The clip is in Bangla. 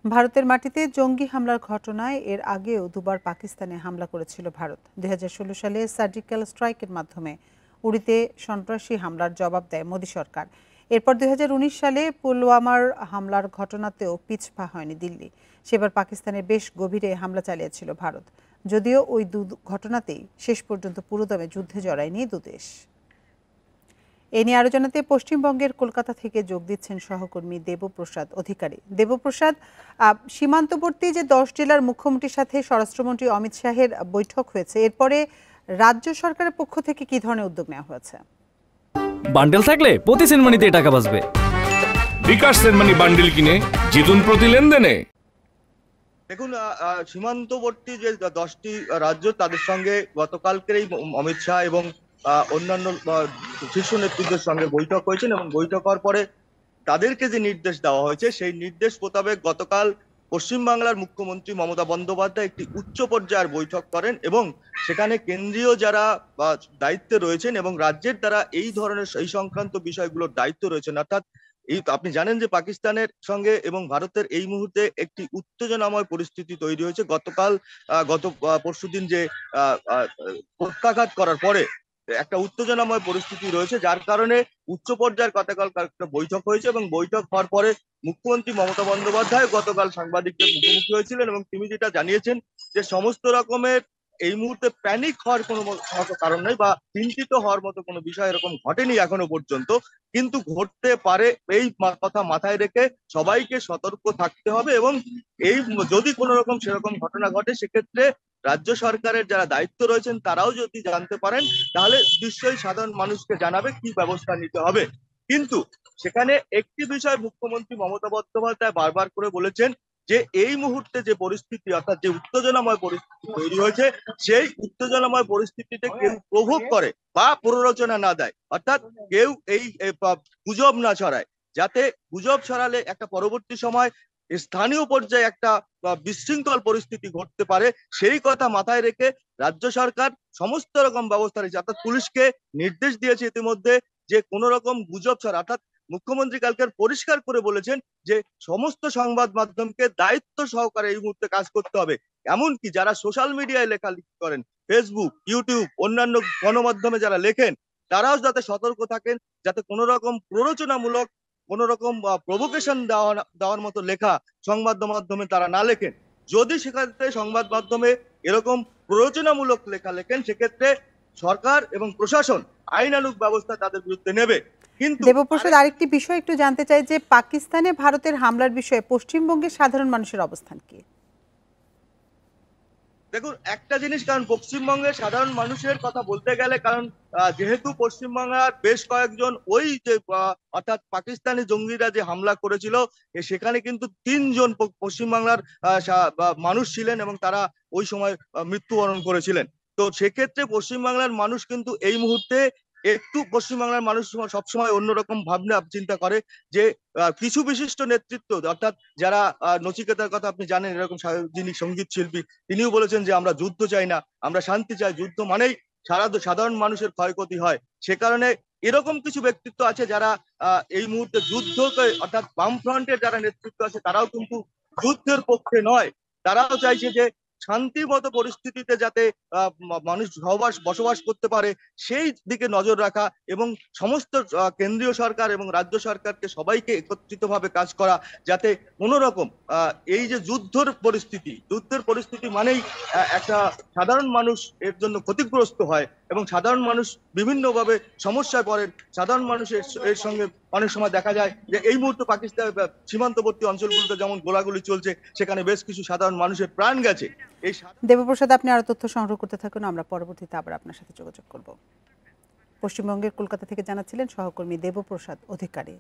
ভারতের মাটিতে জঙ্গি হামলার ঘটনায় এর আগেও দুবার পাকিস্তানে হামলা করেছিল ভারত। 2016 সালে সার্জিক্যাল স্ট্রাইকের মাধ্যমে উড়িতে সন্ত্রাসী হামলার জবাব দেয় মোদী সরকার। এরপর 2019 সালে পুলওয়ামার হামলার ঘটনাতেও পিছপা হয়নি দিল্লি। সেবার পাকিস্তানের বেশ গভীরে হামলা চালিয়েছিল ভারত, যদিও ওই ঘটনাতেই শেষ পর্যন্ত পুরোদমে যুদ্ধে জড়ায়নি দুদেশ। এ নিয়ে আরো জানাতে পশ্চিমবঙ্গের কলকাতা থেকে যোগ দিচ্ছেন সহকর্মী দেবপ্রসাদ অধিকারী। দেবপ্রসাদ, সীমান্তবর্তী যে 10 জেলার মুখ্যমন্ত্রীর সাথে স্বরাষ্ট্রমন্ত্রী অমিত শাহের বৈঠক হয়েছে, এরপরে রাজ্য সরকারের পক্ষ থেকে কি ধরনের উদ্যোগ নেওয়া হয়েছে? বান্ডেল থাকলে প্রতি সেনমানিতে টাকা বাঁচবে। বিকাশ সেনমানি বান্ডেল কিনে জিতুন প্রতি লেনদেনে। দেখুন, সীমান্তবর্তী যে 10টি রাজ্য, তাদের সঙ্গে গতকালকের এই অমিত শাহ এবং অন্যান্য শীর্ষ নেতৃত্বের সঙ্গে বৈঠক হয়েছেন এবং বৈঠক হওয়ার পরে তাদেরকে যে নির্দেশ দেওয়া হয়েছে সেই নির্দেশ মোতাবেক গতকাল পশ্চিমবাংলার মুখ্যমন্ত্রী মমতা বন্দ্যোপাধ্যায় একটি উচ্চ পর্যায়ের বৈঠক করেন এবং সেখানে কেন্দ্রীয় যারা দায়িত্বে রয়েছেন এবং রাজ্যের দ্বারা এই ধরনের এই সংক্রান্ত বিষয়গুলোর দায়িত্ব রয়েছেন, অর্থাৎ এই আপনি জানেন যে পাকিস্তানের সঙ্গে এবং ভারতের এই মুহূর্তে একটি উত্তেজনাময় পরিস্থিতি তৈরি হয়েছে। গত পরশুদিন যে প্রত্যাঘাত করার পরে একটা উত্তেজনাময় পরিস্থিতি রয়েছে, যার কারণে উচ্চ পর্যায়ের গতকাল একটা বৈঠক হয়েছে এবং বৈঠক হওয়ার পরে মুখ্যমন্ত্রী মমতা বন্দ্যোপাধ্যায় গতকাল সাংবাদিকদের মুখোমুখি হয়েছিলেন এবং তিনি যেটা জানিয়েছেন যে সমস্ত রকমের এই মুহূর্তে প্যানিক হওয়ার কোনো কারণ নেই বা চিন্তিত হওয়ার মতো কোনো বিষয় এরকম ঘটেনি এখনো পর্যন্ত, কিন্তু ঘটতে পারে এই কথা মাথায় রেখে সবাইকে সতর্ক থাকতে হবে এবং এই যদি কোনো রকম সেরকম ঘটনা ঘটে সেক্ষেত্রে রাজ্য সরকারের যারা দায়িত্ব রয়েছেন তারাও যদি জানতে পারেন তাহলে নিশ্চয়ই সাধারণ মানুষকে জানাবে কি ব্যবস্থা নিতে হবে। কিন্তু সেখানে একটি বিষয় মুখ্যমন্ত্রী মমতা বন্দ্যোপাধ্যায় বারবার করে বলেছেন যে এই মুহূর্তে যে পরিস্থিতি, অর্থাৎ যে উত্তেজনাময় পরিস্থিতি তৈরি হয়েছে, সেই উত্তেজনাময় পরিস্থিতিতে কেউ প্রভোগ করে বা প্ররোচনা না দেয়, অর্থাৎ কেউ এই গুজব না ছড়ায়, যাতে গুজব ছড়ালে একটা পরবর্তী সময় স্থানীয় পর্যায়ে একটা বিশৃঙ্খল পরিস্থিতি ঘটতে পারে, সেই কথা মাথায় রেখে রাজ্য সরকার সমস্ত রকম ব্যবস্থা নিয়েছে। অর্থাৎ পুলিশকে নির্দেশ দিয়েছে ইতিমধ্যে যে কোনো রকম গুজব ছড়া, অর্থাৎ মুখ্যমন্ত্রী কালকে পরিষ্কার করে বলেছেন যে সমস্ত সংবাদ মাধ্যমকে দায়িত্ব সহকারে এই মুহূর্তে কাজ করতে হবে। এমনকি যারা সোশ্যাল মিডিয়ায় লেখালেখি করেন, ফেসবুক, ইউটিউব, অন্যান্য গণমাধ্যমে যারা লেখেন, তারাও যাতে সতর্ক থাকেন, যাতে কোনো রকম প্ররোচনামূলক কোন রকম প্রভোকেশন দেওয়ার মতো লেখা সংবাদ মাধ্যমে তারা না লেখেন। যদি সেক্ষেত্রে সংবাদ মাধ্যমে এরকম প্ররোচনামূলক লেখা লেখেন সেক্ষেত্রে সরকার এবং প্রশাসন আইনানুগ ব্যবস্থা তাদের বিরুদ্ধে নেবে। কিন্তু দেবপ্রসাদ, আরেকটি বিষয় একটু জানতে চাই যে পাকিস্তানে ভারতের হামলার বিষয়ে পশ্চিমবঙ্গের সাধারণ মানুষের অবস্থান কি? দেখুন, একটা জিনিস, কারণ পশ্চিমবঙ্গের সাধারণ মানুষের কথা বলতে গেলে, কারণ যেহেতু পশ্চিমবাংলার বেশ কয়েকজন ওই যে অর্থাৎ পাকিস্তানি জঙ্গিরা যে হামলা করেছিল সেখানে কিন্তু 3জন পশ্চিমবাংলার মানুষ ছিলেন এবং তারা ওই সময় মৃত্যুবরণ করেছিলেন। তো সেক্ষেত্রে পশ্চিমবাংলার মানুষ কিন্তু এই মুহূর্তে একটু, পশ্চিমবাংলার মানুষ সবসময় অন্যরকম ভাবনা চিন্তা করে যে কিছু বিশিষ্ট নেতৃত্ব, অর্থাৎ যারা নচিকেতার কথা আপনি জানেন, এরকম যিনি সঙ্গীত শিল্পী, তিনিও বলেছেন যে আমরা যুদ্ধ চাই না, আমরা শান্তি চাই, যুদ্ধ মানেই সাধারণ মানুষের ক্ষয়ক্ষতি হয়। সে কারণে এরকম কিছু ব্যক্তিত্ব আছে যারা এই মুহূর্তে যুদ্ধকে, অর্থাৎ বামফ্রন্টের যারা নেতৃত্ব আছে তারাও কিন্তু যুদ্ধের পক্ষে নয়, তারাও চাইছে যে শান্তির মতো পরিস্থিতিতে যাতে মানুষ বসবাস করতে পারে সেই দিকে নজর রাখা এবং সমস্ত কেন্দ্রীয় সরকার এবং রাজ্য সরকারকে সবাইকে একত্রিতভাবে কাজ করা, যাতে কোনো রকম এই যে যুদ্ধের পরিস্থিতি মানেই একটা সাধারণ মানুষ এর জন্য ক্ষতিগ্রস্ত হয় এবং সাধারণ মানুষ বিভিন্নভাবে সমস্যায় পড়েন। সাধারণ মানুষের এর সঙ্গে অনেক সময় দেখা যায় যে এই মুহূর্তে পাকিস্তান সীমান্তবর্তী অঞ্চলগুলোতে যেমন গোলাগুলি চলছে, সেখানে বেশ কিছু সাধারণ মানুষের প্রাণ গেছে। দেবপ্রসাদ, আপনি আরো তথ্য সংগ্রহ করতে থাকুন, আমরা পরবর্তীতে আবার আপনার সাথে যোগাযোগ করব। পশ্চিমবঙ্গের কলকাতা থেকে জানাচ্ছিলেন সহকর্মী দেবপ্রসাদ অধিকারী।